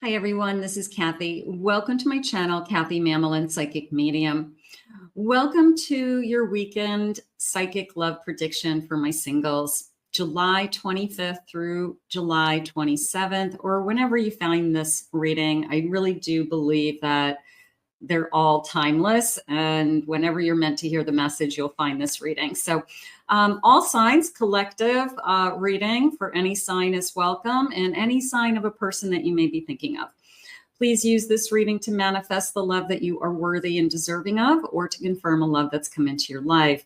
Hi everyone, this is Kathy. Welcome to my channel, Kathy Mamelin Psychic Medium. Welcome to your weekend psychic love prediction for my singles, July 25th through July 27th, or whenever you find this reading. I really do believe that they're all timeless, and whenever you're meant to hear the message, you'll find this reading. So all signs collective reading for any sign is welcome, and any sign of a person that you may be thinking of. Please use this reading to manifest the love that you are worthy and deserving of, or to confirm a love that's come into your life.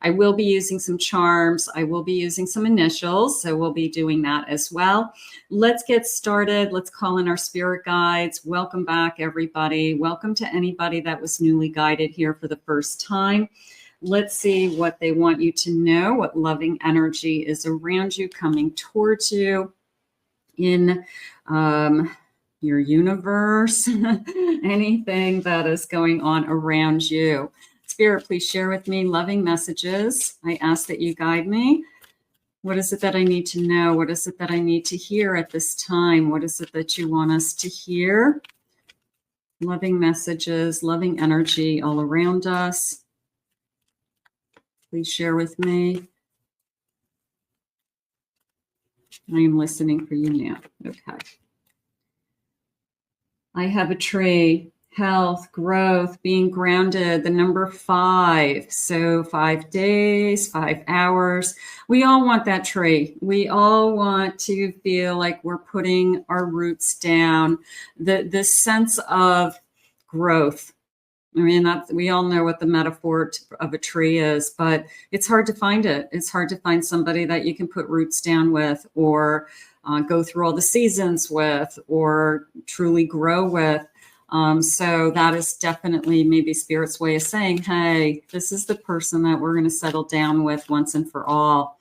I will be using some charms. I will be using some initials, so we'll be doing that as well. Let's get started. Let's call in our spirit guides. Welcome back, everybody. Welcome to anybody that was newly guided here for the first time. Let's see what they want you to know, what loving energy is around you, coming towards you in your universe, anything that is going on around you. Spirit, please share with me loving messages. I ask that you guide me. What is it that I need to know? What is it that I need to hear at this time? What is it that you want us to hear? Loving messages, loving energy all around us. Please share with me. I am listening for you now. Okay. I have a tree. Health, growth, being grounded, the number 5. So 5 days, 5 hours. We all want that tree. We all want to feel like we're putting our roots down. This sense of growth. I mean, we all know what the metaphor of a tree is, but it's hard to find it. It's hard to find somebody that you can put roots down with, or go through all the seasons with, or truly grow with. So that is definitely maybe Spirit's way of saying, hey, this is the person that we're going to settle down with once and for all.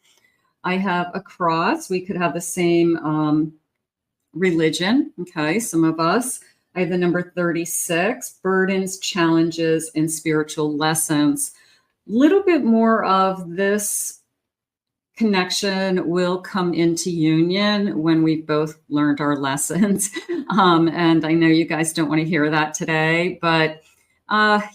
I have a cross. We could have the same religion. Okay, some of us. I have the number 36, burdens, challenges, and spiritual lessons. Little bit more of this connection will come into union when we've both learned our lessons. And I know you guys don't want to hear that today, but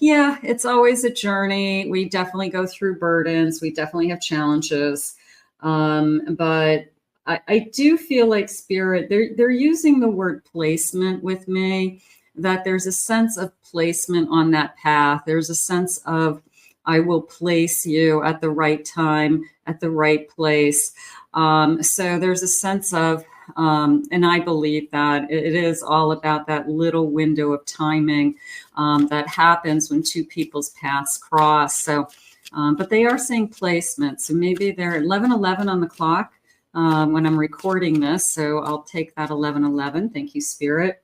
yeah, it's always a journey. We definitely go through burdens. We definitely have challenges. But I do feel like Spirit, they're using the word placement with me, that there's a sense of placement on that path. There's a sense of, I will place you at the right time, at the right place. So there's a sense of, and I believe that it is all about that little window of timing that happens when two people's paths cross. So, but they are saying placement. So maybe they're 11:11 on the clock when I'm recording this. So I'll take that 11:11. Thank you, Spirit.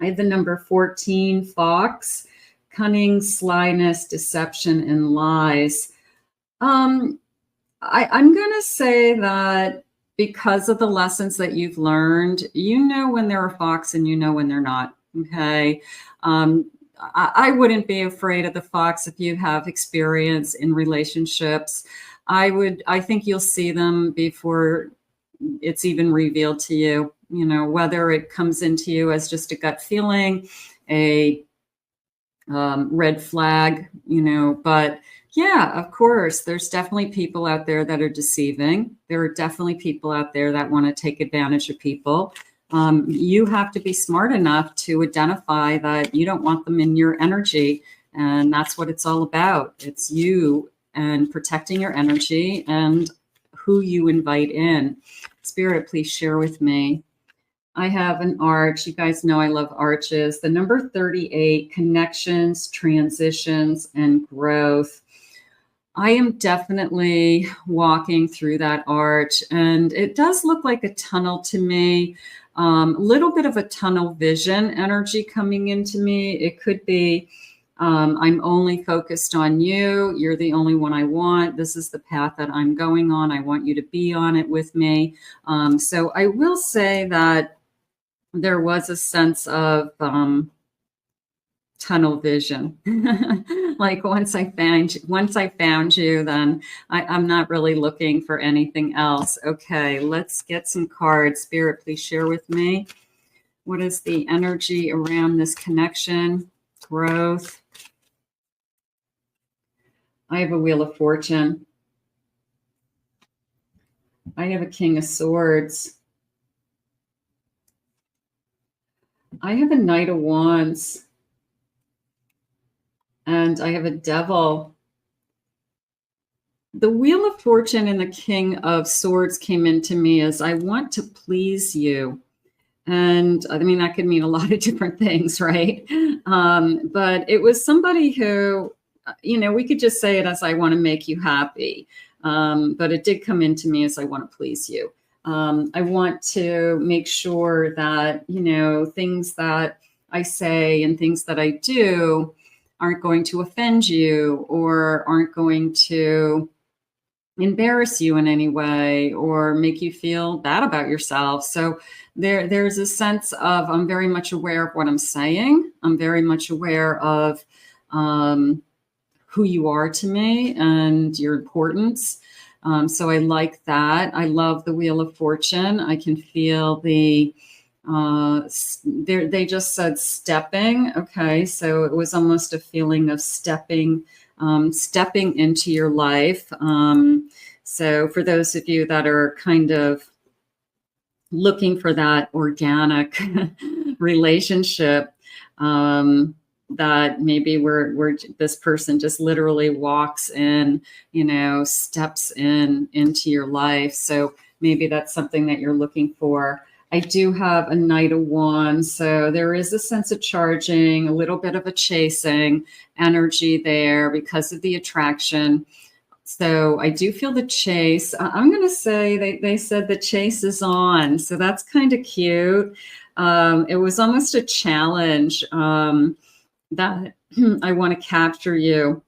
I have the number 14, Fox. Cunning, slyness, deception, and lies. I'm going to say that because of the lessons that you've learned, you know when they're a fox and you know when they're not. Okay. I wouldn't be afraid of the fox if you have experience in relationships. I think you'll see them before it's even revealed to you, you know, whether it comes into you as just a gut feeling, a red flag, you know, but yeah, of course, there's definitely people out there that are deceiving. There are definitely people out there that want to take advantage of people. You have to be smart enough to identify that you don't want them in your energy. And that's what it's all about. It's you and protecting your energy and who you invite in. Spirit, please share with me. I have an arch. You guys know I love arches. The number 38, connections, transitions, and growth. I am definitely walking through that arch, and it does look like a tunnel to me. A little bit of a tunnel vision energy coming into me. It could be, I'm only focused on you. You're the only one I want. This is the path that I'm going on. I want you to be on it with me. So I will say that there was a sense of tunnel vision. Like once I found you, then I'm not really looking for anything else. Okay, let's get some cards. Spirit, please share with me. What is the energy around this connection? Growth. I have a Wheel of Fortune. I have a King of Swords. I have a Knight of Wands. And I have a Devil. The Wheel of Fortune and the King of Swords came into me as I want to please you. And I mean, that could mean a lot of different things, right? But it was somebody who, you know, we could just say it as I want to make you happy. But it did come into me as I want to please you. I want to make sure that, you know, things that I say and things that I do aren't going to offend you or aren't going to embarrass you in any way or make you feel bad about yourself. So there's a sense of, I'm very much aware of what I'm saying. I'm very much aware of who you are to me and your importance. So I like that. I love the Wheel of Fortune. I can feel the, they just said stepping. Okay. So it was almost a feeling of stepping into your life. So for those of you that are kind of looking for that organic relationship, that maybe where this person just literally walks in, you know, steps into your life. So maybe that's something that you're looking for. I do have a Knight of Wands, so there is a sense of charging, a little bit of a chasing energy there because of the attraction. So I do feel the chase. I'm going to say they said the chase is on, so that's kind of cute. It was almost a challenge that I want to capture you,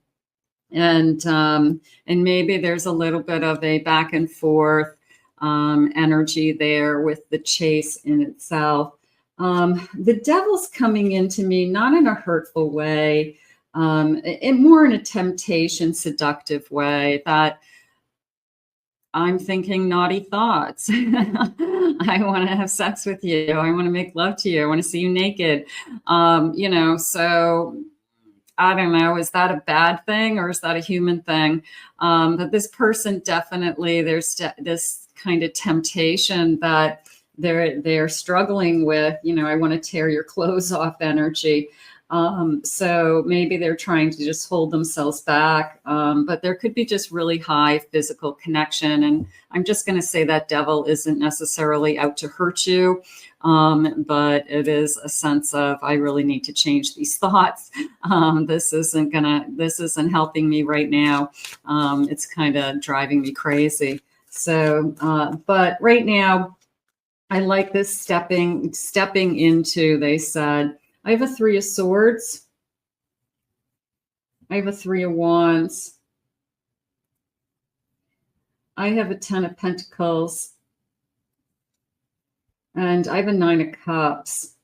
and maybe there's a little bit of a back and forth energy there with the chase in itself. The Devil's coming into me, not in a hurtful way, more in a temptation, seductive way, that I'm thinking naughty thoughts. I want to have sex with you. I want to make love to you. I want to see you naked. You know, so I don't know, is that a bad thing or is that a human thing? But this person definitely, there's this kind of temptation that they're struggling with, you know, I want to tear your clothes off energy. So maybe they're trying to just hold themselves back, but there could be just really high physical connection. And I'm just going to say that Devil isn't necessarily out to hurt you, but it is a sense of, I really need to change these thoughts. This isn't helping me right now. It's kind of driving me crazy. So, but right now, I like this stepping into, they said, I have a Three of Swords. I have a Three of Wands. I have a Ten of Pentacles. And I have a Nine of Cups.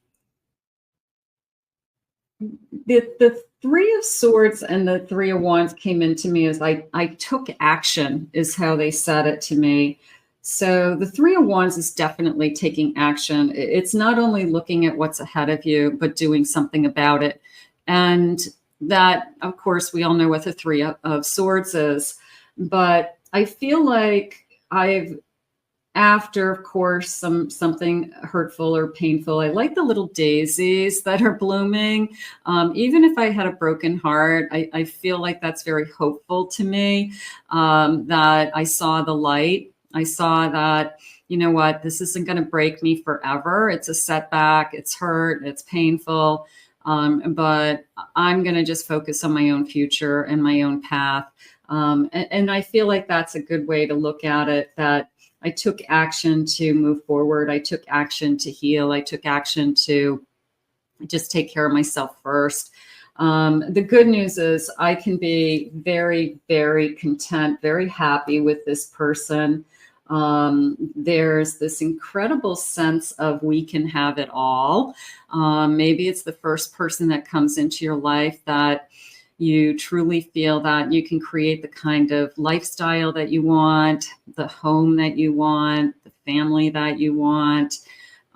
The Three of Swords and the Three of Wands came into me as I took action, is how they said it to me. So the Three of Wands is definitely taking action. It's not only looking at what's ahead of you, but doing something about it. And that, of course, we all know what the Three of Swords is. But I feel like after, of course, something hurtful or painful, I like the little daisies that are blooming. Even if I had a broken heart, I feel like that's very hopeful to me, that I saw the light. I saw that, you know what, this isn't going to break me forever. It's a setback. It's hurt. It's painful. But I'm going to just focus on my own future and my own path. And I feel like that's a good way to look at it, that I took action to move forward. I took action to heal. I took action to just take care of myself first. The good news is I can be very, very content, very happy with this person. There's this incredible sense of we can have it all. Maybe it's the first person that comes into your life that you truly feel that you can create the kind of lifestyle that you want, the home that you want, the family that you want.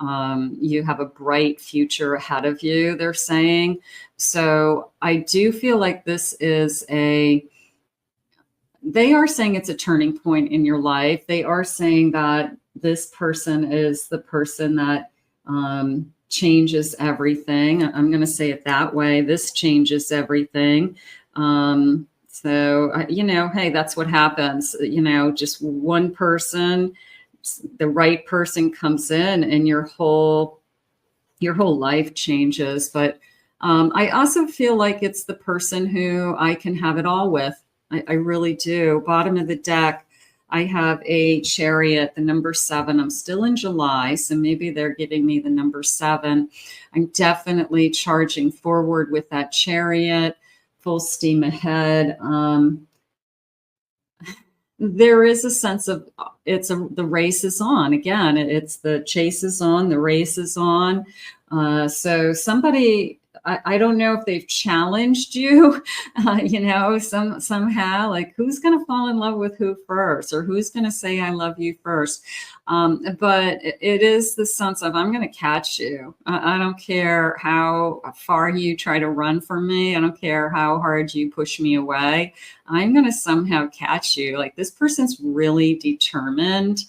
You have a bright future ahead of you, they're saying. So I do feel like this is they are saying it's a turning point in your life. They are saying that this person is the person that changes everything. I'm going to say it that way. This changes everything. So, hey, that's what happens. Just one person, the right person comes in and your whole life changes. But I also feel like it's the person who I can have it all with. I really do. Bottom of the deck, I have a Chariot, the number 7. I'm still in July, so maybe they're giving me the number 7. I'm definitely charging forward with that Chariot, full steam ahead. There is a sense of the race is on. Again, it's the chase is on, the race is on. So somebody, I don't know if they've challenged you, somehow, like who's going to fall in love with who first, or who's going to say I love you first. But it is the sense of I'm going to catch you. I don't care how far you try to run from me. I don't care how hard you push me away. I'm going to somehow catch you. Like this person's really determined.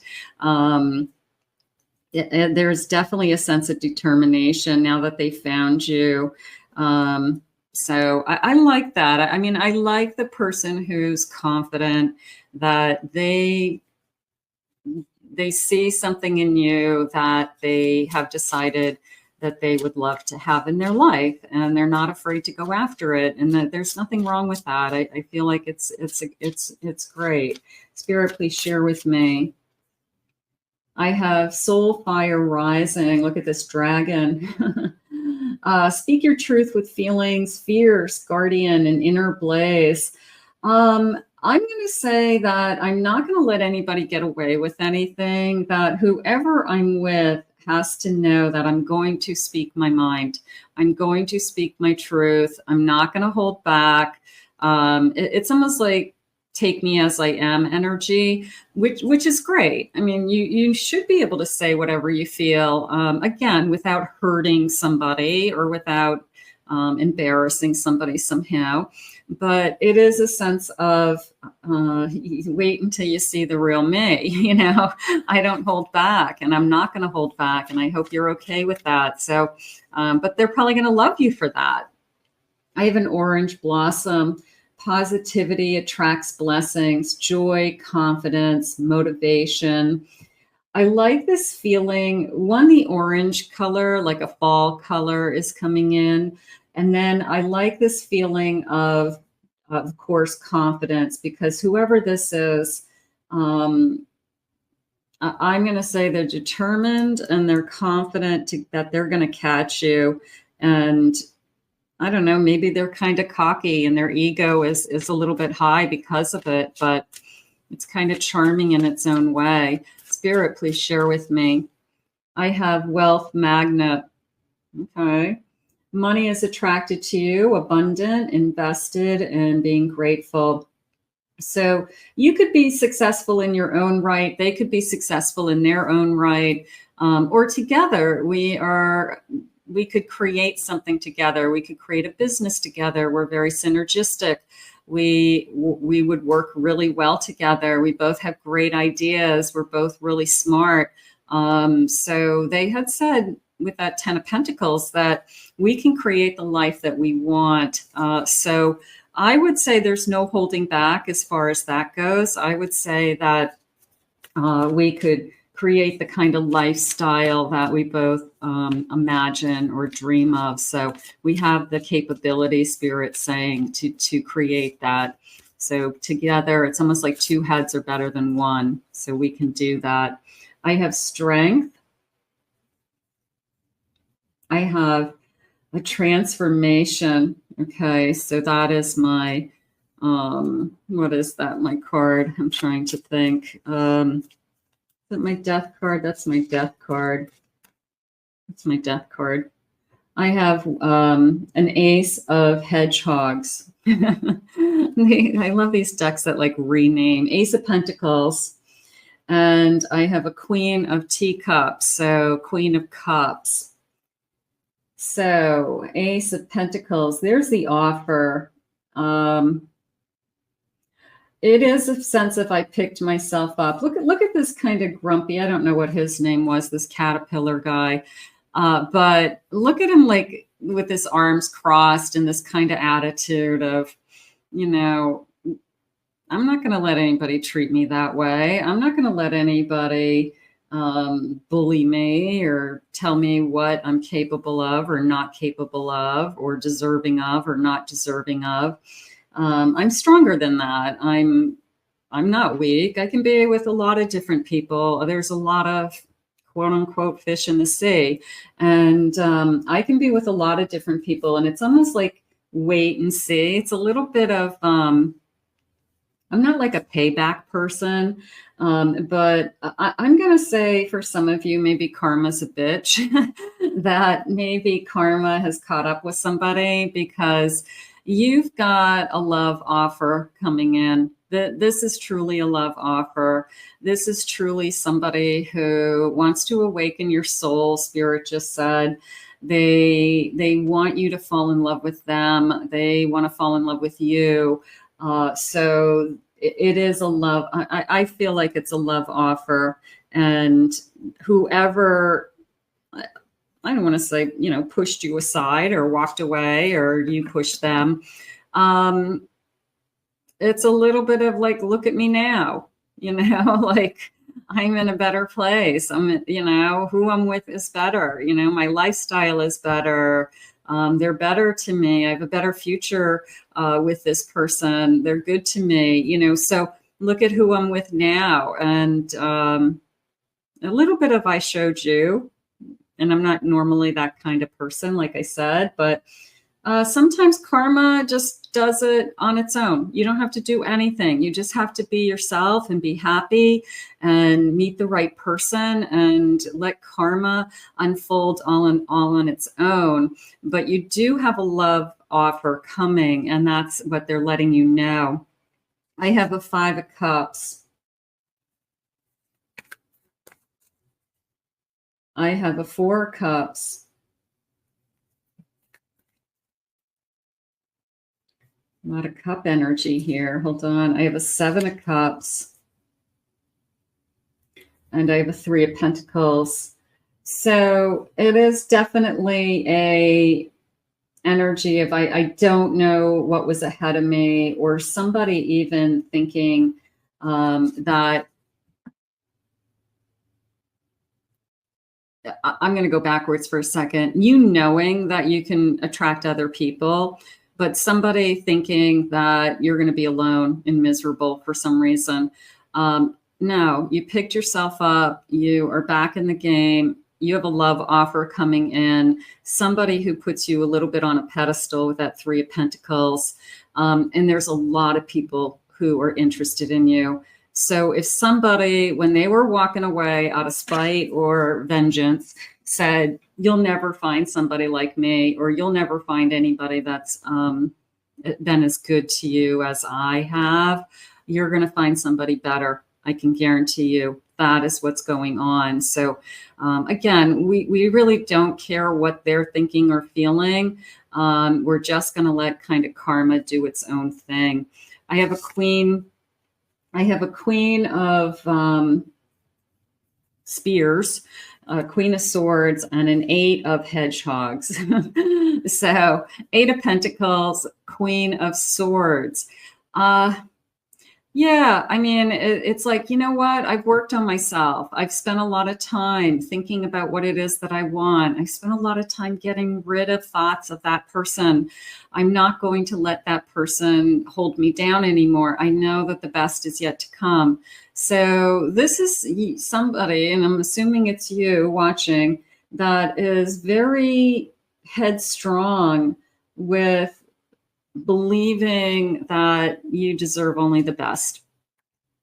There's definitely a sense of determination now that they found you. So I like that. I mean, I like the person who's confident that they see something in you that they have decided that they would love to have in their life, and they're not afraid to go after it. And that there's nothing wrong with that. I feel like it's great. Spirit, please share with me. I have Soul Fire Rising. Look at this dragon. Speak your truth with feelings, fierce, guardian, and inner blaze. I'm going to say that I'm not going to let anybody get away with anything, that whoever I'm with has to know that I'm going to speak my mind. I'm going to speak my truth. I'm not going to hold back. It's almost like take me as I am energy, which is great. I mean, you should be able to say whatever you feel, again, without hurting somebody or without embarrassing somebody somehow. But it is a sense of wait until you see the real me. I don't hold back, and I'm not going to hold back. And I hope you're okay with that. So, but they're probably going to love you for that. I have an orange blossom. Positivity attracts blessings, joy, confidence, motivation. I like this feeling. One, the orange color, like a fall color, is coming in. And then I like this feeling of course, confidence, because whoever this is, I'm going to say they're determined and they're confident that they're going to catch you. And I don't know, maybe they're kind of cocky and their ego is a little bit high because of it, but it's kind of charming in its own way. Spirit, please share with me. I have Wealth Magnet. Okay. Money is attracted to you, abundant, invested, and being grateful. So you could be successful in your own right. They could be successful in their own right. Or together, we could create something together. We could create a business together. We're very synergistic. We would work really well together. We both have great ideas. We're both really smart. So they had said with that 10 of Pentacles that we can create the life that we want. So I would say there's no holding back as far as that goes. I would say that we could create the kind of lifestyle that we both imagine or dream of. So we have the capability, Spirit saying, to create that. So together, it's almost like two heads are better than one. So we can do that. I have Strength. I have a Transformation. Okay, so that is my, what is that, my card? I'm trying to think. Is that my Death card? That's my Death card. That's my Death card. I have an Ace of Hedgehogs. I love these decks that like rename. Ace of Pentacles. And I have a Queen of Teacups, so Queen of Cups. So Ace of Pentacles, there's the offer. It is a sense of I picked myself up. Look at this kind of grumpy, I don't know what his name was, this caterpillar guy. But look at him like with his arms crossed and this kind of attitude of, you know, I'm not going to let anybody treat me that way. I'm not going to let anybody bully me or tell me what I'm capable of or not capable of or deserving of or not deserving of. I'm stronger than that. I'm not weak. I can be with a lot of different people. There's a lot of quote unquote fish in the sea. And I can be with a lot of different people. And it's almost like wait and see. It's a little bit of, I'm not like a payback person, but I'm going to say for some of you, maybe karma's a bitch, that maybe karma has caught up with somebody because you've got a love offer coming in. This is truly a love offer. This is truly somebody who wants to awaken your soul. Spirit just said they want you to fall in love with them. They want to fall in love with you. So it is a love. I feel like it's a love offer, and whoever, I don't want to say, you know, pushed you aside or walked away or you pushed them. It's a little bit of like, look at me now, you know, like I'm in a better place. You know, who I'm with is better. You know, my lifestyle is better. They're better to me. I have a better future with this person. They're good to me, you know, so look at who I'm with now. And a little bit of I showed you, and I'm not normally that kind of person, like I said, but sometimes karma just does it on its own. You don't have to do anything. You just have to be yourself and be happy and meet the right person and let karma unfold all on its own. But you do have a love offer coming, and that's what they're letting you know. I have a 5 of Cups. I have a 4 of Cups. A lot of cup energy here. Hold on. I have a 7 of Cups. And I have a 3 of Pentacles. So it is definitely a energy of I don't know what was ahead of me, or somebody even thinking that I'm going to go backwards for a second. You knowing that you can attract other people, but somebody thinking that you're going to be alone and miserable for some reason. No, you picked yourself up. You are back in the game. You have a love offer coming in. Somebody who puts you a little bit on a pedestal with that 3 of Pentacles. And there's a lot of people who are interested in you. So if somebody, when they were walking away out of spite or vengeance, said, you'll never find somebody like me, or you'll never find anybody that's been as good to you as I have, you're going to find somebody better. I can guarantee you that is what's going on. So again, we really don't care what they're thinking or feeling. We're just going to let kind of karma do its own thing. I have a queen of spears, a Queen of Swords, and an 8 of hedgehogs. So 8 of Pentacles, Queen of Swords. Yeah, I mean, it's like, you know what? I've worked on myself. I've spent a lot of time thinking about what it is that I want. I spent a lot of time getting rid of thoughts of that person. I'm not going to let that person hold me down anymore. I know that the best is yet to come. So this is somebody, and I'm assuming it's you watching, that is very headstrong with believing that you deserve only the best.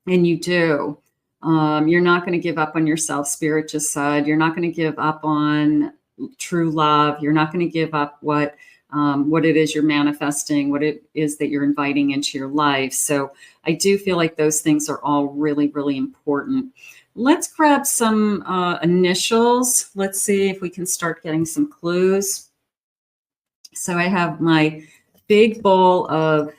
And you do. You're not going to give up on yourself, Spirit just said. You're not going to give up on true love. You're not going to give up what it is you're manifesting, what it is that you're inviting into your life. So I do feel like those things are all really, really important. let's grab some initials. Let's see if we can start getting some clues. So I have my big bowl of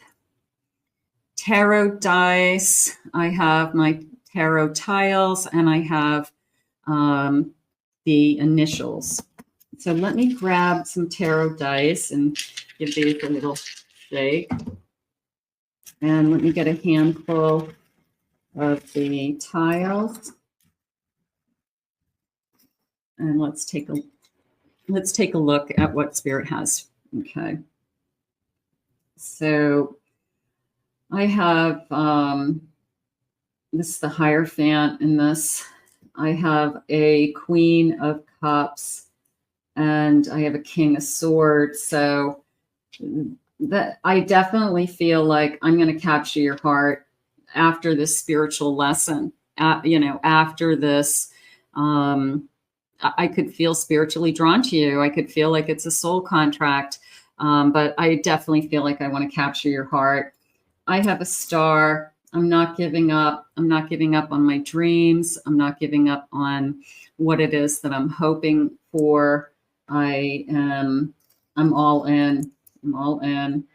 tarot dice. I have my tarot tiles, and I have the initials. So let me grab some tarot dice and give these a little shake. And let me get a handful of the tiles. And let's take a look at what Spirit has. Okay. So I have this is the Hierophant in this. I have a Queen of Cups, and I have a King of Swords. So that I definitely feel like I'm going to capture your heart after this spiritual lesson. After this, I could feel spiritually drawn to you. I could feel like it's a soul contract, but I definitely feel like I want to capture your heart. I have a star. I'm not giving up. I'm not giving up on my dreams. I'm not giving up on what it is that I'm hoping for. I'm all in. I'm all in.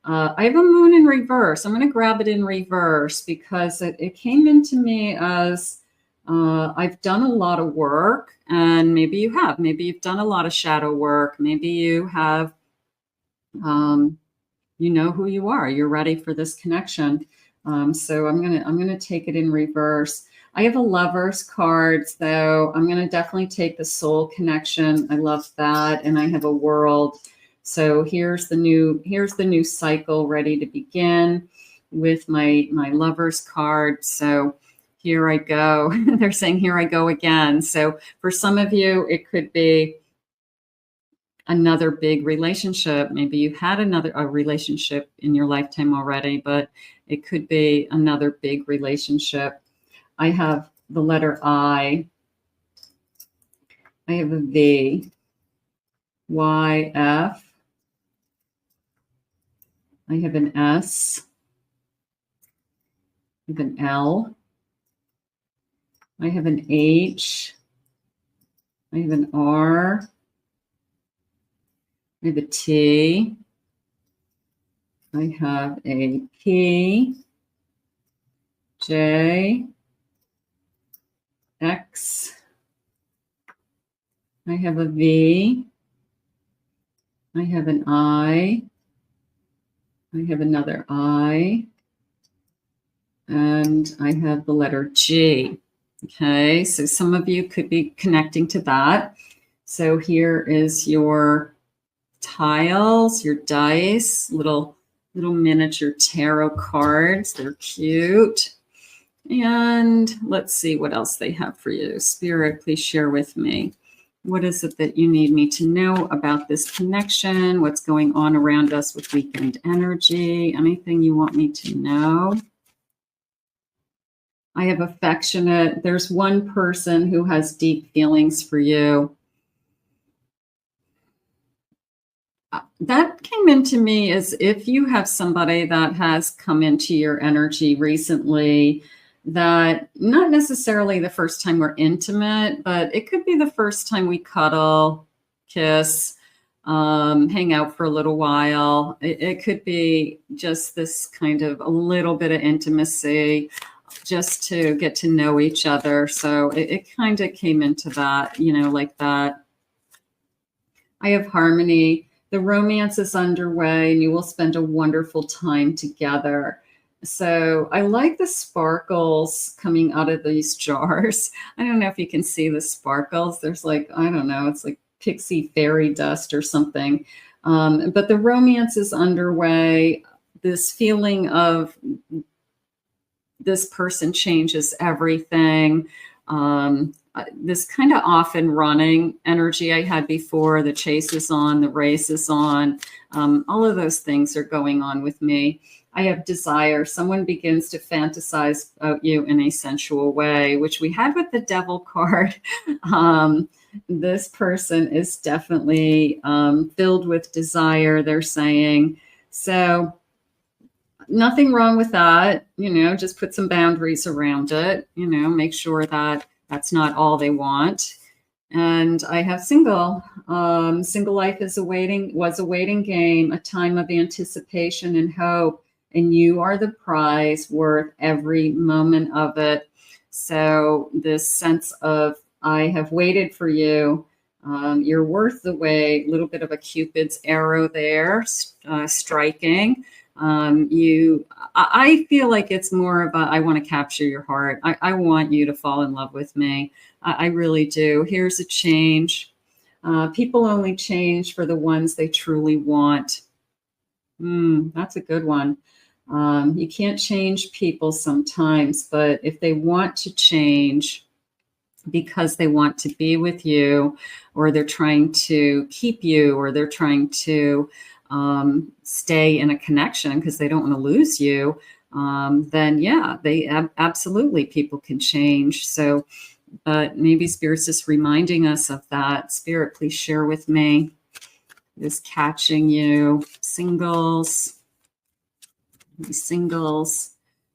I have a moon in reverse. I'm going to grab it in reverse because it came into me as I've done a lot of work, and maybe you have. Maybe you've done a lot of shadow work. Maybe you have, you know who you are. You're ready for this connection. So I'm gonna take it in reverse. I have a Lover's card, so I'm gonna definitely take the soul connection. I love that, and I have a World. So here's the new cycle ready to begin with my Lover's card. So here I go. They're saying here I go again. So for some of you, it could be another big relationship. Maybe you've had a relationship in your lifetime already, but it could be another big relationship. I have the letter I. I have a V, Y, F. I have an S. I have an L. I have an H. I have an R. I have a T. I have a P, J, X. I have a V. I have an I. I have another I. And I have the letter G. Okay, so some of you could be connecting to that. So here is your tiles, your dice, little miniature tarot cards. They're cute. And let's see what else they have for you. Spirit, please share with me. What is it that you need me to know about this connection? What's going on around us with weekend energy? Anything you want me to know? I have affectionate. There's one person who has deep feelings for you. That came into me as if you have somebody that has come into your energy recently, that not necessarily the first time we're intimate, but it could be the first time we cuddle, kiss, hang out for a little while. It could be just this kind of a little bit of intimacy, just to get to know each other. So it kind of came into that, like that. I have harmony. The romance is underway, and you will spend a wonderful time together. So I like the sparkles coming out of these jars. I don't know if you can see the sparkles. There's like, I don't know, it's like pixie fairy dust or something. But the romance is underway. This feeling of this person changes everything. This kind of off and running energy I had before, the chase is on, the race is on. All of those things are going on with me. I have desire. Someone begins to fantasize about you in a sensual way, which we had with the Devil card. This person is definitely filled with desire, they're saying. So nothing wrong with that. Just put some boundaries around it. Make sure that that's not all they want. And I have single. Single life was a waiting game, a time of anticipation and hope. And you are the prize, worth every moment of it. So this sense of, I have waited for you. You're worth the wait. A little bit of a Cupid's arrow there, striking. I feel like it's more of a, I want to capture your heart. I want you to fall in love with me. I really do. Here's a change. People only change for the ones they truly want. That's a good one. You can't change people sometimes, but if they want to change because they want to be with you, or they're trying to keep you, or they're trying to stay in a connection because they don't want to lose you, then yeah, they absolutely, people can change. So, but maybe Spirit's just reminding us of that. Spirit, please share with me. Is catching you. Singles.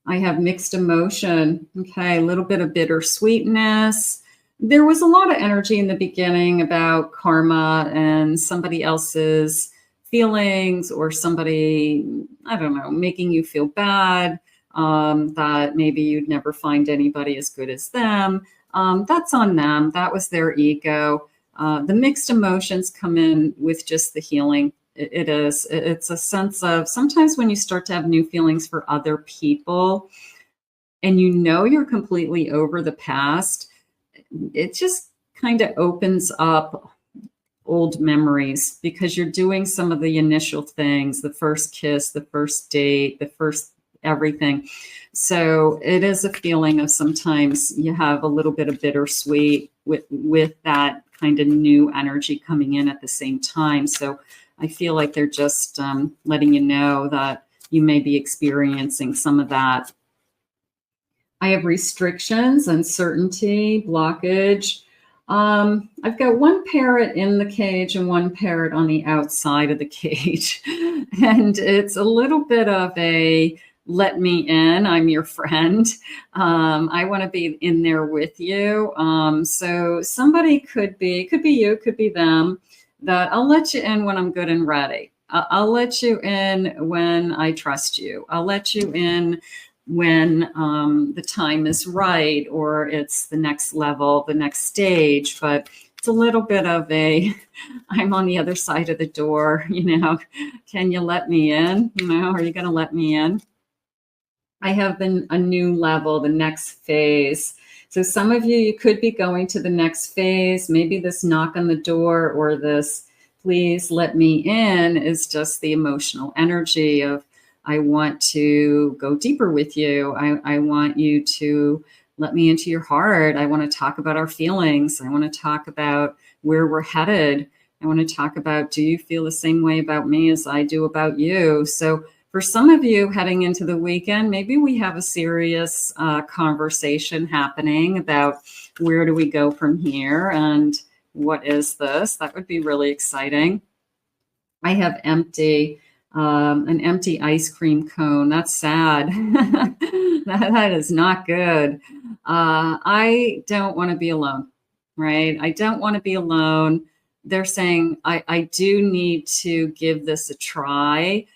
I have mixed emotion. Okay, a little bit of bittersweetness. There was a lot of energy in the beginning about karma and somebody else's feelings, or somebody, I don't know, making you feel bad, that maybe you'd never find anybody as good as them. That's on them. That was their ego. The mixed emotions come in with just the healing. It's a sense of, sometimes when you start to have new feelings for other people and you know you're completely over the past, it just kind of opens up old memories, because you're doing some of the initial things, the first kiss, the first date, the first everything. So it is a feeling of, sometimes you have a little bit of bittersweet with that kind of new energy coming in at the same time. So I feel like they're just letting you know that you may be experiencing some of that. I have restrictions, uncertainty, blockage. I've got one parrot in the cage and one parrot on the outside of the cage. And it's a little bit of a, let me in, I'm your friend. I want to be in there with you. So somebody could be you, could be them, that I'll let you in when I'm good and ready. I'll let you in when I trust you. I'll let you in when the time is right, or it's the next level, the next stage. But it's a little bit of a, I'm on the other side of the door, can you let me in? Are you going to let me in? I have been a new level, the next phase. So some of you could be going to the next phase. Maybe this knock on the door, or this please let me in, is just the emotional energy of, I want to go deeper with you. I want you to let me into your heart. I want to talk about our feelings. I want to talk about where we're headed. I want to talk about, do you feel the same way about me as I do about you? So for some of you heading into the weekend, maybe we have a serious conversation happening about, where do we go from here, and what is this? That would be really exciting. I have an empty ice cream cone. That's sad. that is not good. I don't want to be alone, right? I don't want to be alone. They're saying I do need to give this a try,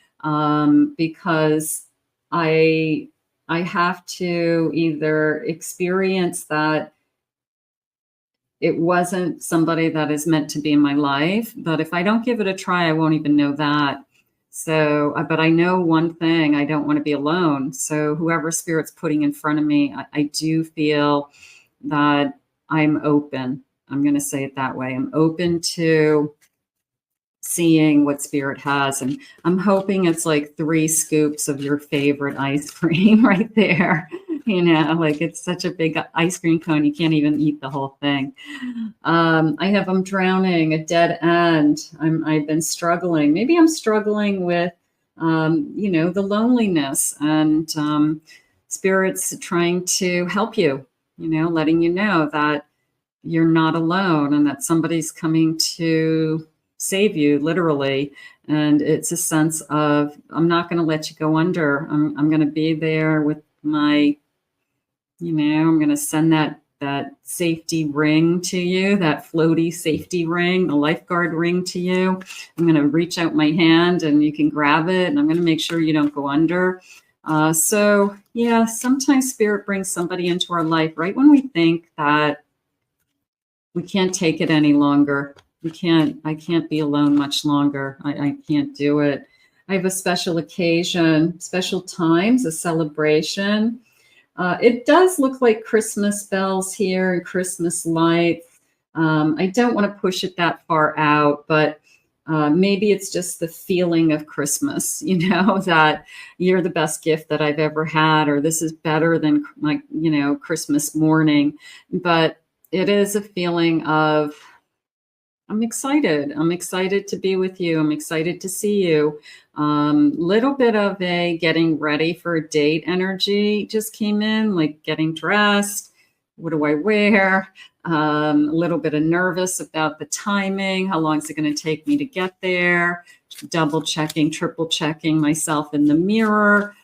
because I have to either experience that it wasn't somebody that is meant to be in my life. But if I don't give it a try, I won't even know that. So, but I know one thing, I don't want to be alone. So whoever Spirit's putting in front of me, I do feel that I'm open. I'm going to say it that way. I'm open to seeing what Spirit has. And I'm hoping it's like 3 scoops of your favorite ice cream right there. Like it's such a big ice cream cone, you can't even eat the whole thing. I'm drowning, a dead end. I've been struggling. Maybe I'm struggling with, the loneliness, and Spirit's trying to help you, letting you know that you're not alone, and that somebody's coming to save you, literally. And it's a sense of, I'm not going to let you go under. I'm going to be there with my, I'm going to send that that safety ring to you, that floaty safety ring, the lifeguard ring to you. I'm going to reach out my hand and you can grab it, and I'm going to make sure you don't go under. So yeah, sometimes spirit brings somebody into our life right when we think that we can't take it any longer. I can't be alone much longer. I can't do it. I have a special occasion, special times, a celebration. It does look like Christmas bells here and Christmas lights. I don't want to push it that far out, but maybe it's just the feeling of Christmas, you know, that you're the best gift that I've ever had, or this is better than, like, you know, Christmas morning. But it is a feeling of, I'm excited. I'm excited to be with you. I'm excited to see you. Little bit of a getting ready for a date energy just came in, like getting dressed. What do I wear? A little bit of nervous about the timing. How long is it going to take me to get there? Double checking, triple checking myself in the mirror.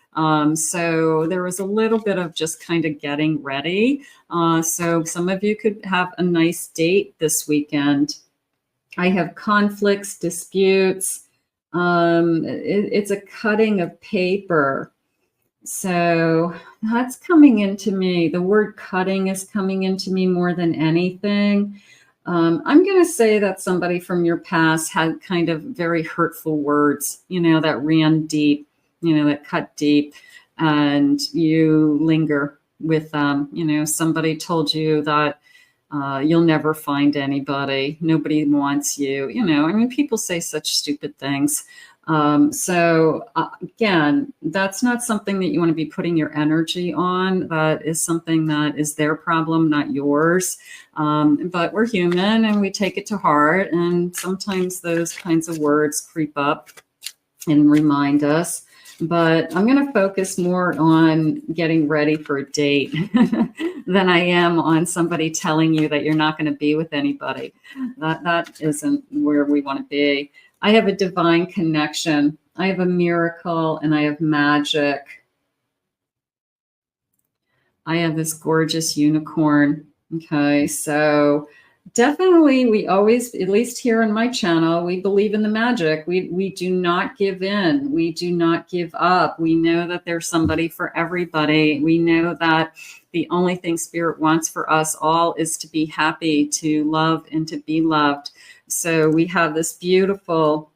So there was a little bit of just kind of getting ready. So some of you could have a nice date this weekend. I have conflicts, disputes. It's a cutting of paper. So that's coming into me. The word cutting is coming into me more than anything. I'm going to say that somebody from your past had kind of very hurtful words, you know, that ran deep, you know, that cut deep, and you linger with them. You know, somebody told you that you'll never find anybody. Nobody wants you. You know, I mean, people say such stupid things. So again, that's not something that you want to be putting your energy on. That is something that is their problem, not yours. But we're human and we take it to heart. And sometimes those kinds of words creep up and remind us. But I'm going to focus more on getting ready for a date than I am on somebody telling you that you're not going to be with anybody. That isn't where we want to be. I have a divine connection. I have a miracle, and I have magic. I have this gorgeous unicorn. Okay, so definitely we always, at least here on my channel, we believe in the magic. We do not give in. We do not give up. We know that there's somebody for everybody. We know that the only thing spirit wants for us all is to be happy, to love, and to be loved. So we have this beautiful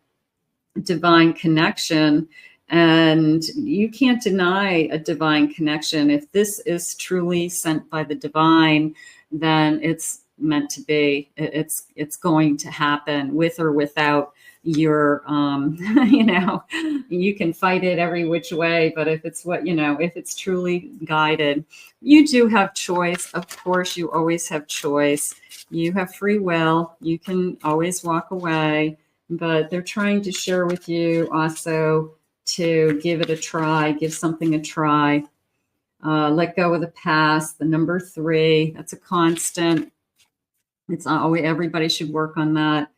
divine connection, and you can't deny a divine connection. If this is truly sent by the divine, then it's meant to be. It's going to happen with or without your you know, you can fight it every which way, but if it's what, you know, if it's truly guided, you do have choice. Of course, you always have choice. You have free will. You can always walk away, but they're trying to share with you also to give it a try, give something a try. Let go of the past. The number 3, that's a constant. It's always, everybody should work on that.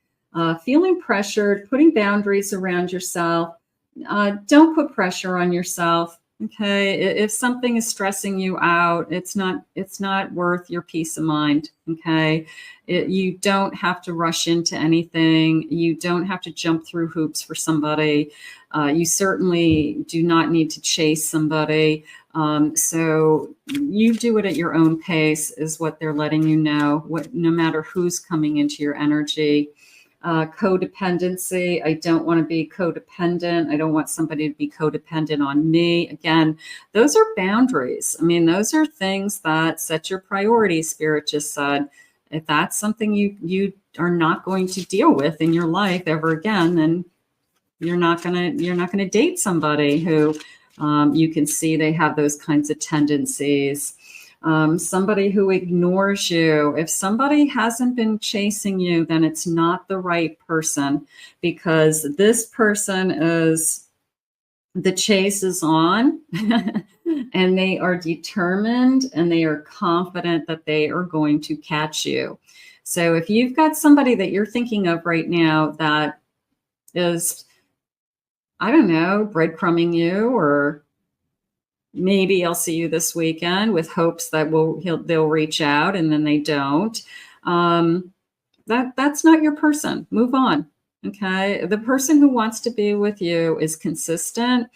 Feeling pressured, putting boundaries around yourself. Don't put pressure on yourself. Okay, if something is stressing you out, it's not worth your peace of mind. Okay, you don't have to rush into anything. You don't have to jump through hoops for somebody. You certainly do not need to chase somebody. So you do it at your own pace is what they're letting you know, no matter who's coming into your energy. Codependency. I don't want to be codependent. I don't want somebody to be codependent on me. Again, those are boundaries. I mean, those are things that set your priorities. Spirit just said, if that's something you are not going to deal with in your life ever again, then you're not gonna date somebody who you can see they have those kinds of tendencies. Somebody who ignores you. If somebody hasn't been chasing you, then it's not the right person, because this person is, the chase is on and they are determined and they are confident that they are going to catch you. So if you've got somebody that you're thinking of right now that is, I don't know, breadcrumbing you or Maybe I'll see you this weekend with hopes that they'll reach out, and then they don't. That's not your person. Move on. Okay. The person who wants to be with you is consistent.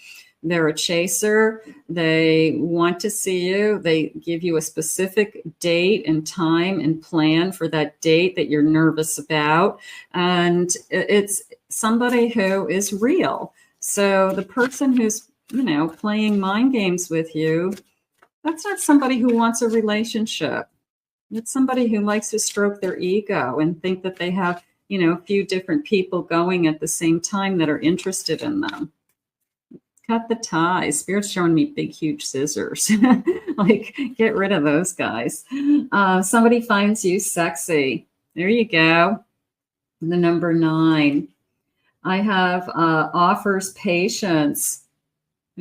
They're a chaser. They want to see you. They give you a specific date and time and plan for that date that you're nervous about. And it's somebody who is real. So the person who's, playing mind games with you, that's not somebody who wants a relationship. It's somebody who likes to stroke their ego and think that they have, a few different people going at the same time that are interested in them. Cut the ties. Spirit's showing me big, huge scissors. Like, get rid of those guys. Somebody finds you sexy. There you go. The number 9. I have offers patience.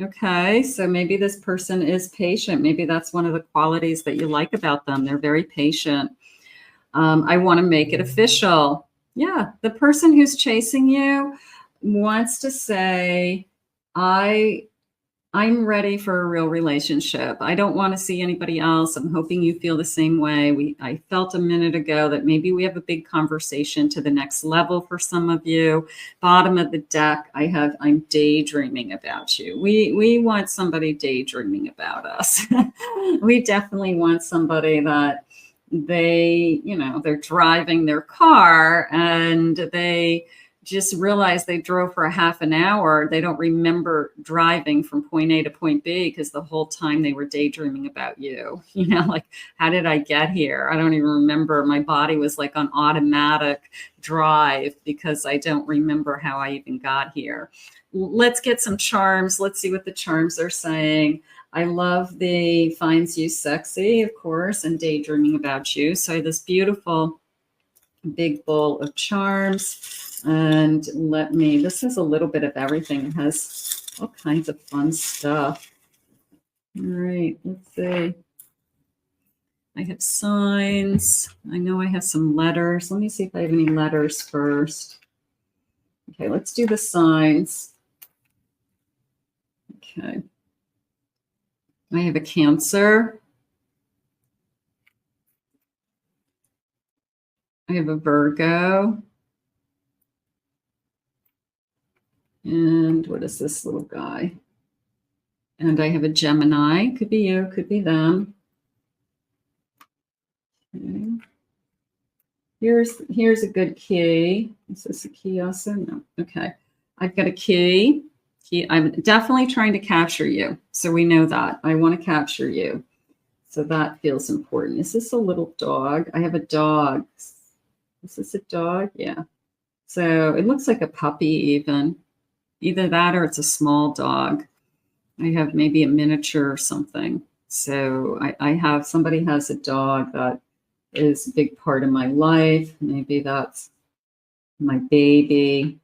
Okay, so maybe this person is patient. Maybe that's one of the qualities that you like about them. They're very patient. I want to make it official. Yeah, the person who's chasing you wants to say, I'm ready for a real relationship. I don't want to see anybody else. I'm hoping you feel the same way. I felt a minute ago that maybe we have a big conversation to the next level for some of you. Bottom of the deck, I'm daydreaming about you. We want somebody daydreaming about us. We definitely want somebody that they're driving their car and they just realize they drove for a half an hour. They don't remember driving from point A to point B because the whole time they were daydreaming about you. Like, how did I get here? I don't even remember. My body was like on automatic drive because I don't remember how I even got here. Let's get some charms. Let's see what the charms are saying. I love the finds you sexy, of course, and daydreaming about you. So this beautiful big bowl of charms. And this is a little bit of everything. It has all kinds of fun stuff. All right, let's see. I have signs. I know I have some letters. Let me see if I have any letters first. Okay, let's do the signs. Okay. I have a Cancer. I have a Virgo. And what is this little guy? And I have a Gemini. Could be you, could be them. Okay. Here's a good key. Is this a key also? No. Okay. I've got a key. I'm definitely trying to capture you. So we know that. I want to capture you. So that feels important. Is this a little dog? I have a dog. Is this a dog? Yeah. So it looks like a puppy even. Either that or it's a small dog. I have maybe a miniature or something. So somebody has a dog that is a big part of my life. Maybe that's my baby.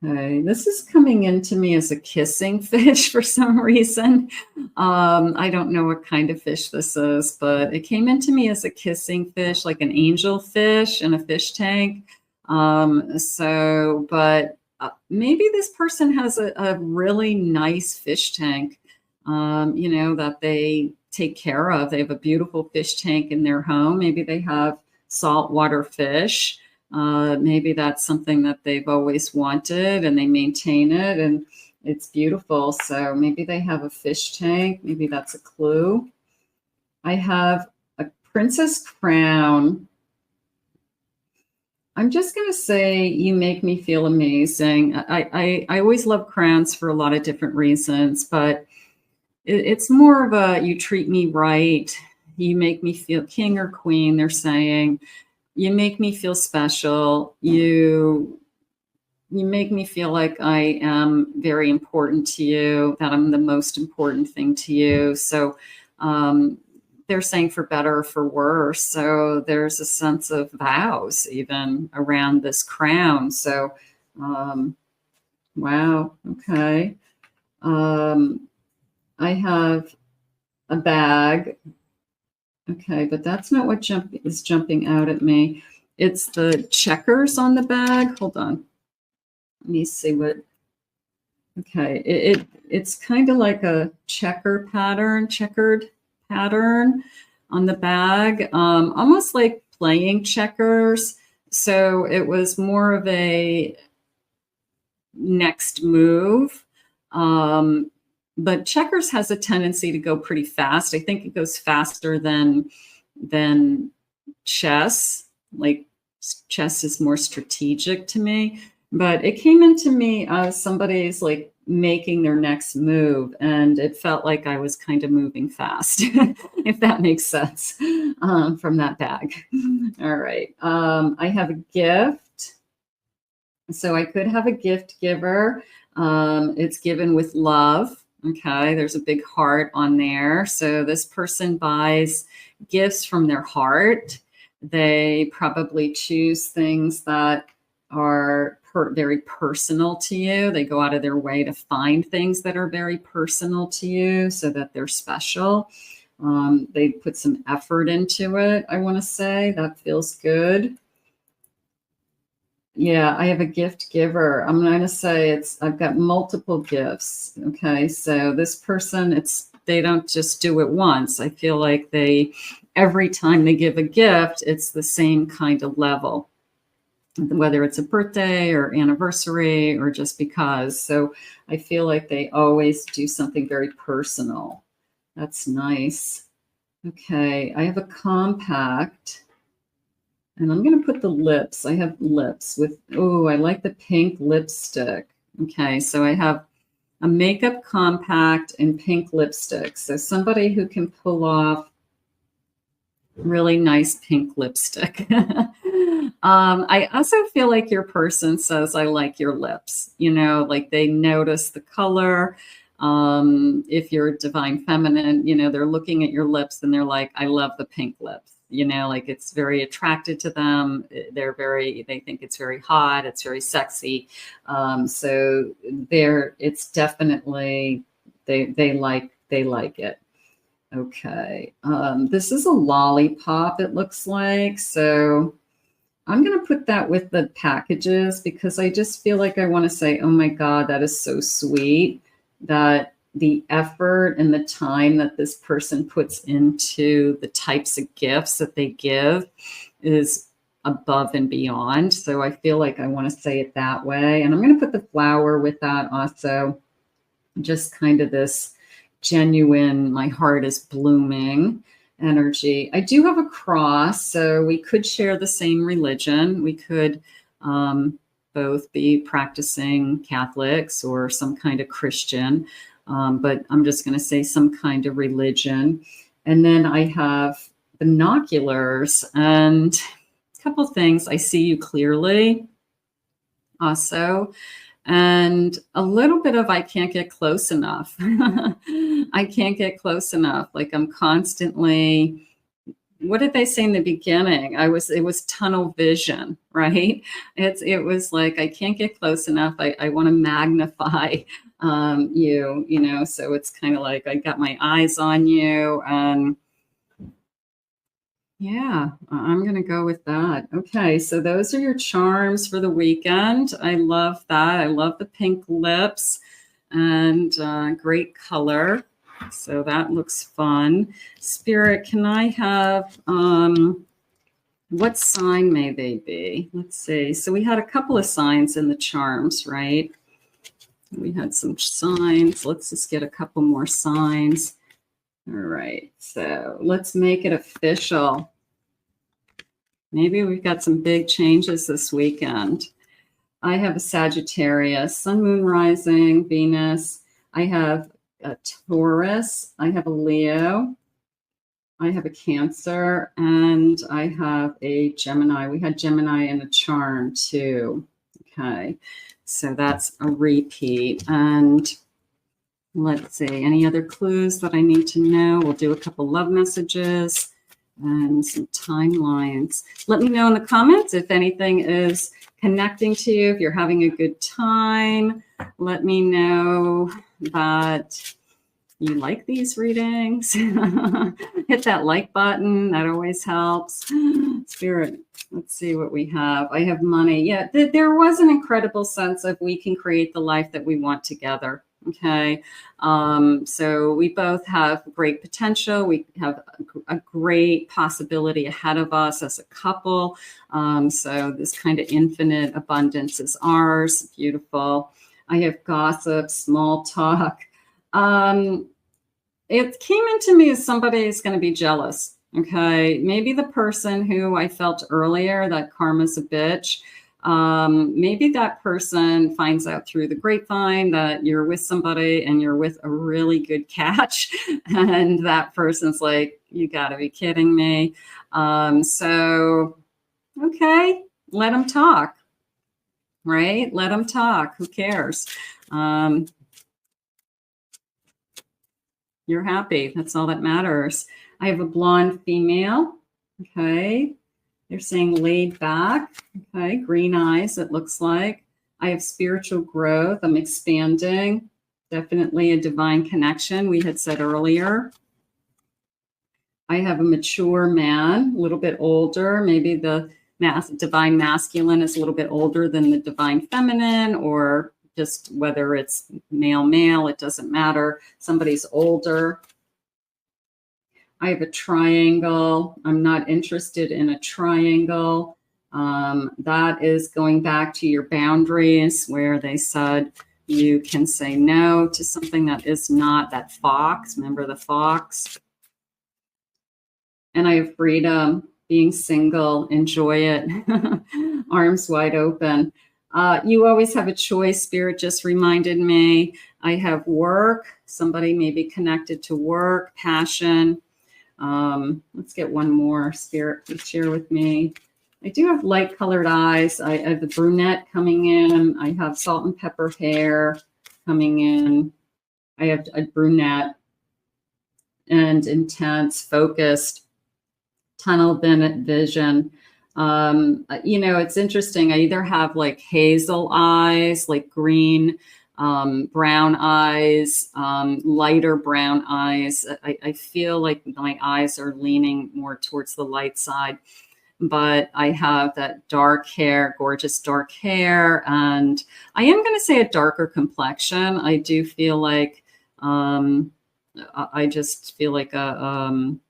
Okay, this is coming into me as a kissing fish for some reason. I don't know what kind of fish this is, but it came into me as a kissing fish, like an angel fish in a fish tank. Maybe this person has a really nice fish tank, that they take care of. They have a beautiful fish tank in their home. Maybe they have saltwater fish. Maybe that's something that they've always wanted and they maintain it and it's beautiful. So maybe they have a fish tank. Maybe that's a clue. I have a princess crown. I'm just going to say you make me feel amazing. I always love crowns for a lot of different reasons, but it's more of a you treat me right. You make me feel king or queen, they're saying. You make me feel special. You make me feel like I am very important to you, that I'm the most important thing to you. So they're saying for better or for worse. So there's a sense of vows even around this crown. So, wow. Okay. I have a bag. Okay, but that's not what is jumping out at me. It's the checkers on the bag. Hold on. Let me see what. Okay, it's kind of like a checkered pattern on the bag, almost like playing checkers. So it was more of a next move. But checkers has a tendency to go pretty fast. I think it goes faster than chess. Like chess is more strategic to me. But it came into me as somebody's like making their next move, and it felt like I was kind of moving fast, if that makes sense, from that bag. All right. I have a gift. So I could have a gift giver. It's given with love. Okay. There's a big heart on there. So this person buys gifts from their heart. They probably choose things that are very personal to you. They go out of their way to find things that are very personal to you so that they're special. They put some effort into it, I want to say. That feels good. Yeah, I have a gift giver. I'm going to say I've got multiple gifts. Okay, so this person, they don't just do it once. I feel like every time they give a gift, it's the same kind of level, whether it's a birthday or anniversary or just because. So I feel like they always do something very personal. That's nice. Okay, I have a compact. And I'm going to put the lips. I have lips with, I like the pink lipstick. Okay, so I have a makeup compact and pink lipstick. So somebody who can pull off really nice pink lipstick. I also feel like your person says, I like your lips. Like they notice the color. If you're divine feminine, they're looking at your lips and they're like, I love the pink lips. Like it's very attracted to them. They think it's very hot. It's very sexy. So it's definitely, they like it. Okay. This is a lollipop, it looks like. So I'm going to put that with the packages because I just feel like I want to say, oh my God, that is so sweet that the effort and the time that this person puts into the types of gifts that they give is above and beyond. So I feel like I want to say it that way. And I'm going to put the flower with that also. Just kind of this genuine, my heart is blooming energy. I do have a cross, so we could share the same religion. We could both be practicing Catholics or some kind of Christian. But I'm just going to say some kind of religion. And then I have binoculars and a couple things. I see you clearly also. And a little bit of I can't get close enough. I can't get close enough. Like I'm constantly, what did they say in the beginning? It was tunnel vision, right? It was like, I can't get close enough. I want to magnify you, so it's kind of like I got my eyes on you, and yeah, I'm going to go with that. Okay, so those are your charms for the weekend. I love that. I love the pink lips and great color. So that looks fun. Spirit, can I have, what sign may they be? Let's see. So we had a couple of signs in the charms, right? We had some signs. Let's just get a couple more signs. All right. So let's make it official. Maybe we've got some big changes this weekend. I have a Sagittarius, Sun, Moon, Rising, Venus. I have a Taurus. I have a Leo. I have a Cancer. And I have a Gemini. We had Gemini in a charm too. Okay. So that's a repeat. And let's see, any other clues that I need to know? We'll do a couple love messages and some timelines. Let me know in the comments if anything is connecting to you, if you're having a good time. Let me know that you like these readings, hit that like button. That always helps. Spirit, let's see what we have. I have money. Yeah, there was an incredible sense of we can create the life that we want together. Okay. So we both have great potential. We have a great possibility ahead of us as a couple. So this kind of infinite abundance is ours. Beautiful. I have gossip, small talk. It came into me as somebody is going to be jealous. Okay. Maybe the person who I felt earlier that karma's a bitch. Maybe that person finds out through the grapevine that you're with somebody and you're with a really good catch. And that person's like, you gotta be kidding me. So, okay, let them talk, right? Let them talk. Who cares? You're happy. That's all that matters. I have a blonde female. Okay. They're saying laid back. Okay. Green eyes, it looks like. I have spiritual growth. I'm expanding. Definitely a divine connection, we had said earlier. I have a mature man, a little bit older. Maybe the divine masculine is a little bit older than the divine feminine, or just whether it's male, it doesn't matter. Somebody's older. I have a triangle. I'm not interested in a triangle. That is going back to your boundaries where they said you can say no to something that is not that fox. Remember the fox? And I have freedom, being single, enjoy it. Arms wide open. You always have a choice. Spirit just reminded me. I have work. Somebody may be connected to work, passion. Let's get one more. Spirit, please share with me. I do have light colored eyes. I have the brunette coming in. I have salt and pepper hair coming in. I have a brunette and intense, focused, tunnel vision. It's interesting. I either have like hazel eyes, like green, brown eyes, lighter brown eyes. I feel like my eyes are leaning more towards the light side, but I have that dark hair, gorgeous dark hair. And I am going to say a darker complexion. I do feel like, I just feel like I'm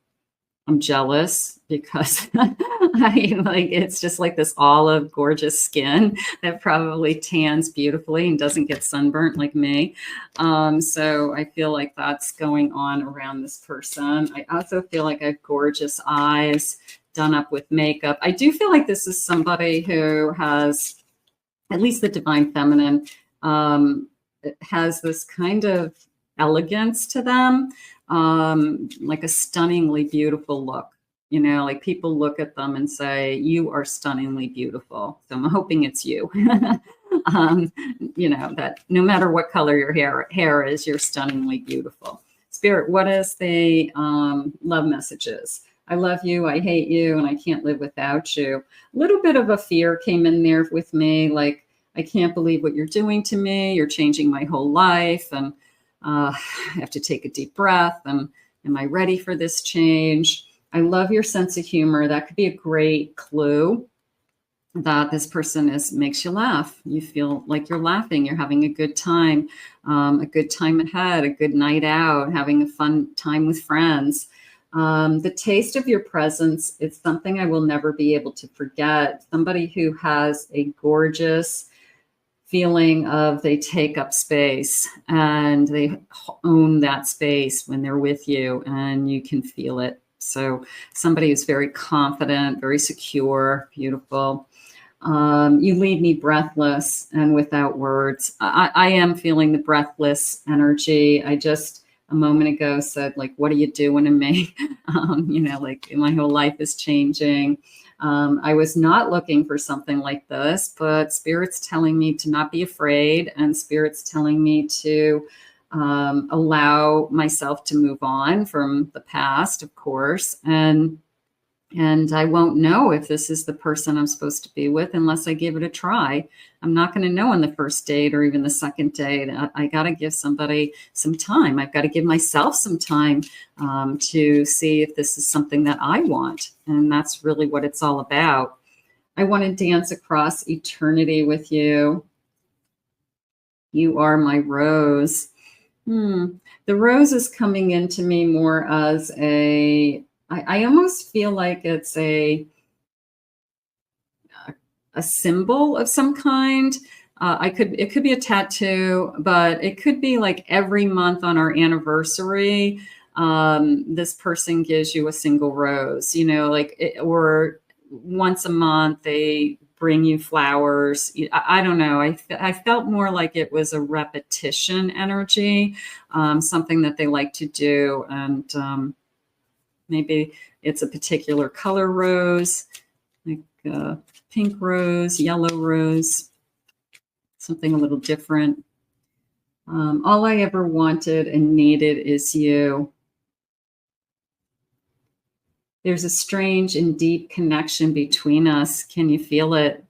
jealous because it's just like this olive gorgeous skin that probably tans beautifully and doesn't get sunburnt like me. So I feel like that's going on around this person. I also feel like I have gorgeous eyes done up with makeup. I do feel like this is somebody who has, at least the divine feminine, has this kind of elegance to them. Like a stunningly beautiful look, like people look at them and say, you are stunningly beautiful. So I'm hoping it's you, that no matter what color your hair is, you're stunningly beautiful. Spirit, what is the love messages? I love you, I hate you, and I can't live without you. A little bit of a fear came in there with me, like, I can't believe what you're doing to me. You're changing my whole life. And I have to take a deep breath. And am I ready for this change? I love your sense of humor. That could be a great clue that this person makes you laugh. You feel like you're laughing. You're having a good time ahead, a good night out, having a fun time with friends. The taste of your presence is something I will never be able to forget. Somebody who has a gorgeous feeling of they take up space and they own that space when they're with you and you can feel it. So somebody who's very confident, very secure, beautiful. You leave me breathless and without words. I am feeling the breathless energy. I just a moment ago said, like, what are you doing to me? Like my whole life is changing. I was not looking for something like this, but Spirit's telling me to not be afraid, and Spirit's telling me to allow myself to move on from the past, of course, and And I won't know if this is the person I'm supposed to be with unless I give it a try. I'm not going to know on the first date or even the second date. I got to give somebody some time. I've got to give myself some time to see if this is something that I want. And that's really what it's all about. I want to dance across eternity with you. You are my rose. The rose is coming into me more as I almost feel like it's a symbol of some kind. It could be a tattoo, but it could be like every month on our anniversary, this person gives you a single rose, or once a month they bring you flowers. I don't know. I felt more like it was a repetition energy, something that they like to do. And maybe it's a particular color rose, like pink rose, yellow rose, something a little different. All I ever wanted and needed is you. There's a strange and deep connection between us. Can you feel it?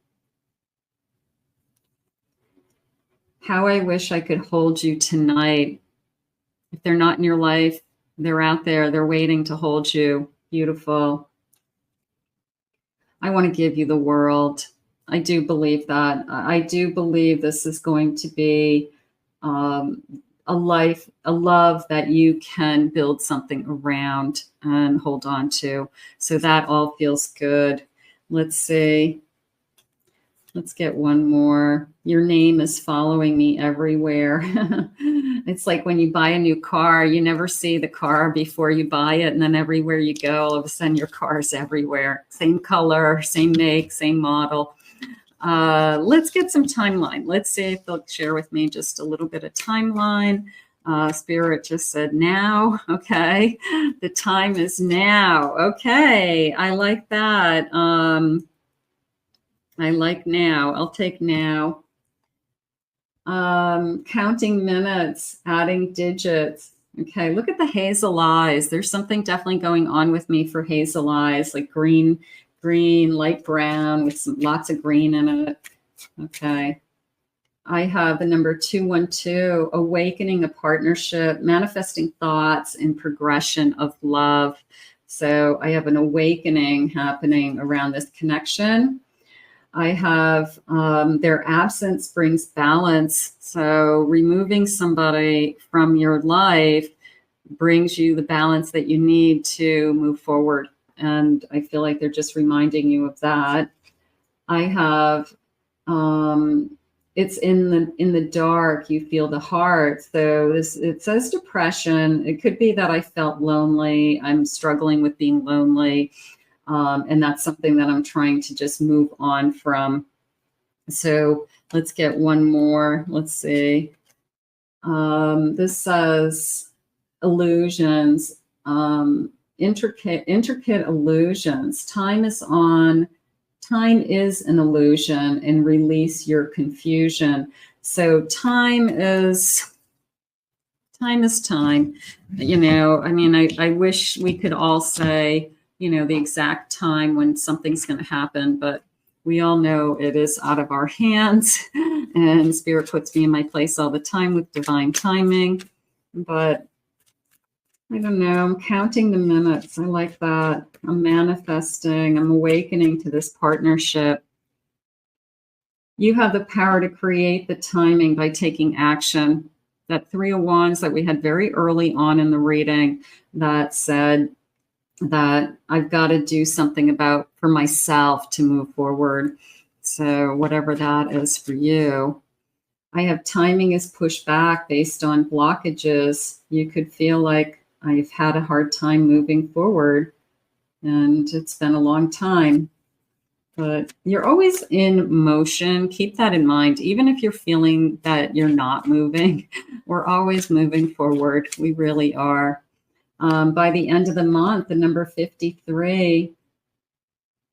How I wish I could hold you tonight. If they're not in your life, they're out there. They're waiting to hold you. Beautiful. I want to give you the world. I do believe that. I do believe this is going to be a love that you can build something around and hold on to. So that all feels good. Let's see. Let's get one more. Your name is following me everywhere. It's like when you buy a new car, you never see the car before you buy it. And then everywhere you go, all of a sudden your car is everywhere. Same color, same make, same model. Let's get some timeline. Let's see if they'll share with me just a little bit of timeline. Spirit just said now. Okay. The time is now. Okay. I like that. I like now. I'll take now. Counting minutes, adding digits. Okay, look at the hazel eyes. There's something definitely going on with me for hazel eyes, like green, light brown with lots of green in it. Okay. I have the number 212, awakening a partnership, manifesting thoughts and progression of love. So I have an awakening happening around this connection. I have their absence brings balance. So removing somebody from your life brings you the balance that you need to move forward. And I feel like they're just reminding you of that. I have, it's in the dark, you feel the heart. So it says depression. It could be that I felt lonely. I'm struggling with being lonely. And that's something that I'm trying to just move on from. So let's get one more. Let's see. This says illusions, intricate illusions. Time is an illusion, and release your confusion. So time is time. I wish we could all say, the exact time when something's going to happen, but we all know it is out of our hands, and Spirit puts me in my place all the time with divine timing. But I don't know, I'm counting the minutes. I like that. I'm manifesting, I'm awakening to this partnership. You have the power to create the timing by taking action. That 3 of Wands that we had very early on in the reading that said, that I've got to do something for myself to move forward. So whatever that is for you. I have timing is pushed back based on blockages. You could feel like I've had a hard time moving forward, and it's been a long time. But you're always in motion. Keep that in mind. Even if you're feeling that you're not moving, we're always moving forward. We really are. By the end of the month, the number 53,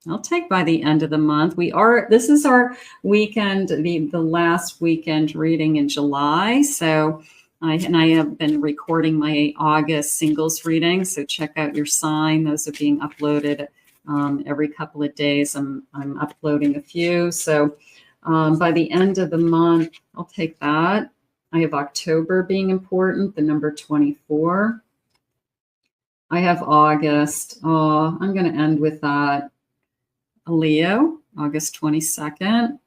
I'll take by the end of the month. This is our weekend, the last weekend reading in July. So I have been recording my August singles reading. So check out your sign. Those are being uploaded Every couple of days, I'm uploading a few. So by the end of the month, I'll take that. I have October being important, the number 24. I have August. Oh, I'm going to end with that. A Leo, August 22nd.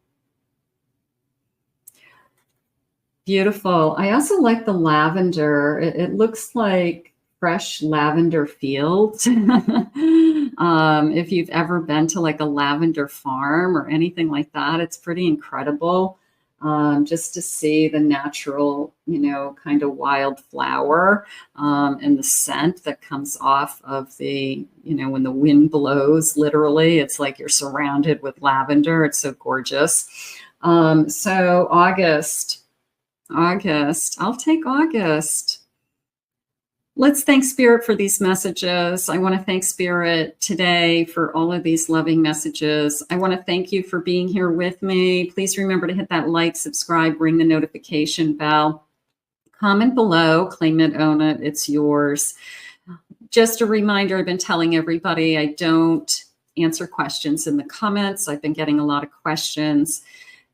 Beautiful. I also like the lavender. It looks like fresh lavender fields. If you've ever been to like a lavender farm or anything like that, it's pretty incredible. Just to see the natural, kind of wildflower and the scent that comes off of the, when the wind blows, literally, it's like you're surrounded with lavender. It's so gorgeous. So August, I'll take August. Let's thank Spirit for these messages. I want to thank Spirit today for all of these loving messages. I want to thank you for being here with me. Please remember to hit that like, subscribe, ring the notification bell. Comment below, claim it, own it, it's yours. Just a reminder, I've been telling everybody I don't answer questions in the comments. I've been getting a lot of questions.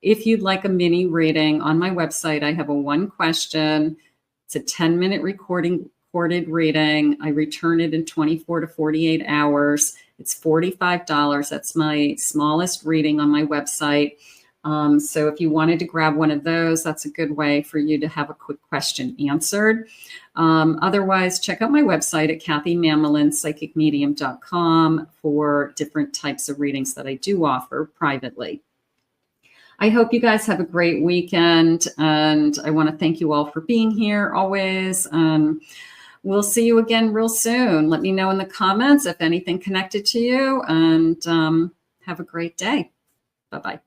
If you'd like a mini reading on my website, I have a 1 question. It's a 10-minute recorded reading. I return it in 24 to 48 hours. It's $45. That's my smallest reading on my website. So if you wanted to grab one of those, that's a good way for you to have a quick question answered. Otherwise, check out my website at kathymamelinpsychicmedium.com for different types of readings that I do offer privately. I hope you guys have a great weekend, and I want to thank you all for being here always. We'll see you again real soon. Let me know in the comments if anything connected to you, and have a great day. Bye-bye.